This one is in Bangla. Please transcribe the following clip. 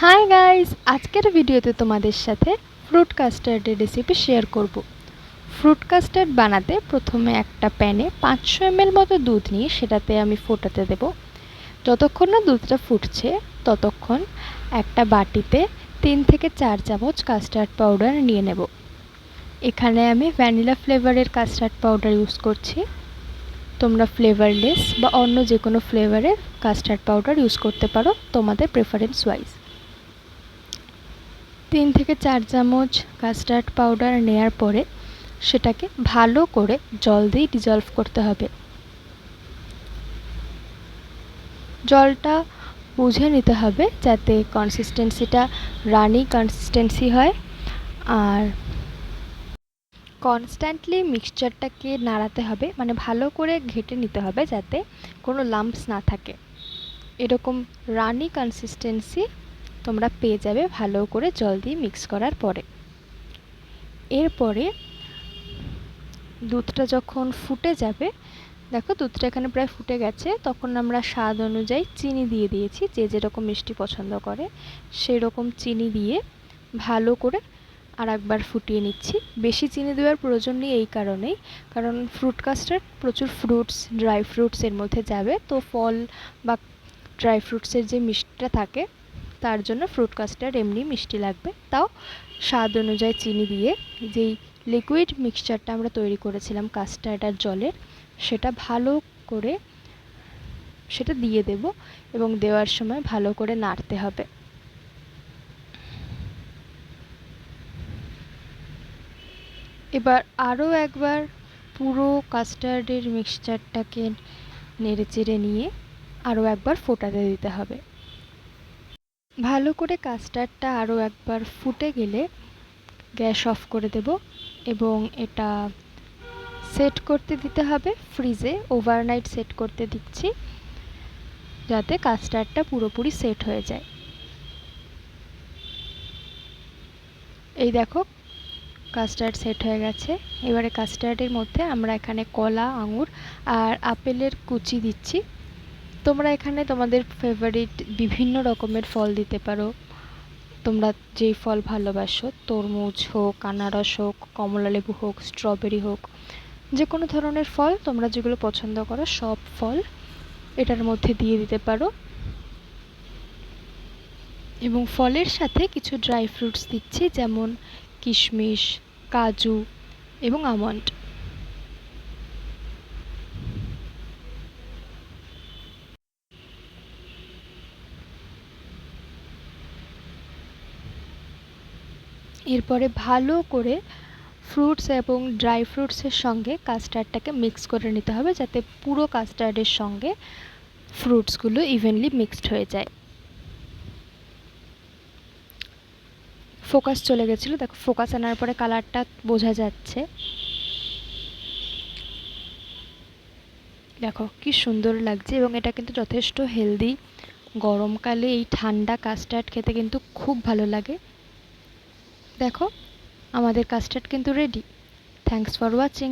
হাই গাইস, আজকের ভিডিওতে তোমাদের সাথে ফ্রুট কাস্টার্ডের রেসিপি শেয়ার করব। ফ্রুট কাস্টার্ড বানাতে প্রথমে একটা প্যানে 500 ml মতো দুধ নিয়ে সেটাতে আমি ফোটাতে দেব। যতক্ষণ না দুধটা ফুটছে ততক্ষণ একটা বাটিতে 3 থেকে 4 চামচ কাস্টার্ড পাউডার নিয়ে নেব। এখানে আমি ভ্যানিলা ফ্লেভারের কাস্টার্ড পাউডার ইউজ করছি। তোমরা ফ্লেভারলেস বা অন্য যে কোনো ফ্লেভারের কাস্টার্ড পাউডার ইউজ করতে পারো তোমাদের প্রেফারেন্স ওয়াইজ। 3 থেকে 4 চামচ কাস্টার্ড পাউডার নেয়ার পরে সেটাকে ভালো করে জল দিয়ে ডিজলভ করতে হবে। জলটা বুঝে নিতে হবে যাতে কনসিস্টেন্সিটা রানি কনসিস্টেন্সি হয়, আর কনস্ট্যান্টলি মিক্সচারটাকে নাড়াতে হবে, মানে ভালো করে ঘেটে নিতে হবে যাতে কোনো লাম্পস না থাকে। এরকম রানি কনসিস্টেন্সি তোমরা পেয়ে যাবে ভালো করে জল দিয়ে মিক্স করার পরে। এরপরে দুধটা যখন ফুটে যাবে, দেখো দুধটা এখানে প্রায় ফুটে গেছে, তখন আমরা স্বাদ অনুযায়ী চিনি দিয়ে দিয়েছি। যে যেরকম মিষ্টি পছন্দ করে সেই রকম চিনি দিয়ে ভালো করে আর একবার ফুটিয়ে নিচ্ছি। বেশি চিনি দেওয়ার প্রয়োজন নেই এই কারণেই, কারণ ফ্রুট কাস্টার্ড প্রচুর ফ্রুটস, ড্রাই ফ্রুটস এর মধ্যে যাবে, তো ফল বা ড্রাই ফ্রুটসের যে মিষ্টিটা থাকে তার জন্য ফ্রুট কাস্টার্ড এমনি মিষ্টি লাগবে। তাও স্বাদ অনুযায়ী চিনি দিয়ে যেই লিকুইড মিক্সচারটা আমরা তৈরি করেছিলাম কাস্টার্ড আর জলের, সেটা ভালো করে সেটা দিয়ে দেব এবং দেওয়ার সময় ভালো করে নাড়তে হবে। এবার আরও একবার পুরো কাস্টার্ডের মিক্সচারটাকে নেড়েচেড়ে নিয়ে আরও একবার ফোটাতে দিতে হবে। ভালো করে কাস্টার্ডটা আরও একবার ফুটে গেলে গ্যাস অফ করে দেব এবং এটা সেট করতে দিতে হবে ফ্রিজে। ওভারনাইট সেট করতে দিচ্ছি যাতে কাস্টার্ডটা পুরোপুরি সেট হয়ে যায়। এই দেখো কাস্টার্ড সেট হয়ে গেছে। এবারে কাস্টার্ডের মধ্যে আমরা এখানে কলা, আঙুর আর আপেলের কুচি দিচ্ছি। তোমরা এখানে তোমাদের ফেভারিট বিভিন্ন রকমের ফল দিতে পারো। তোমরা যেই ফল ভালোবাসো, তরমুজ হোক, আনারস হোক, কমলালেবু হোক, স্ট্রবেরি হোক, যে কোনো ধরনের ফল তোমরা যেগুলো পছন্দ করো সব ফল এটার মধ্যে দিয়ে দিতে পারো। এবং ফলের সাথে কিছু ড্রাই ফ্রুটস দিচ্ছি, যেমন কিশমিশ, কাজু এবং আমন্ড। এরপরে ভালো করে ফ্রুটস এবং ড্রাই ফ্রুটসের সঙ্গে কাস্টার্ডটাকে মিক্স করে নিতে হবে যাতে পুরো কাস্টার্ডের সঙ্গে ফ্রুটসগুলো ইভেনলি মিক্সড হয়ে যায়। ফোকাস চলে গেছিলো, দেখো ফোকাস আনার পরে কালারটা বোঝা যাচ্ছে। দেখো কি সুন্দর লাগছে এবং এটা কিন্তু যথেষ্ট হেলদি। গরমকালে এই ঠান্ডা কাস্টার্ড খেতে কিন্তু খুব ভালো লাগে। দেখো আমাদের কাস্টার্ড কিন্তু রেডি। Thanks for watching.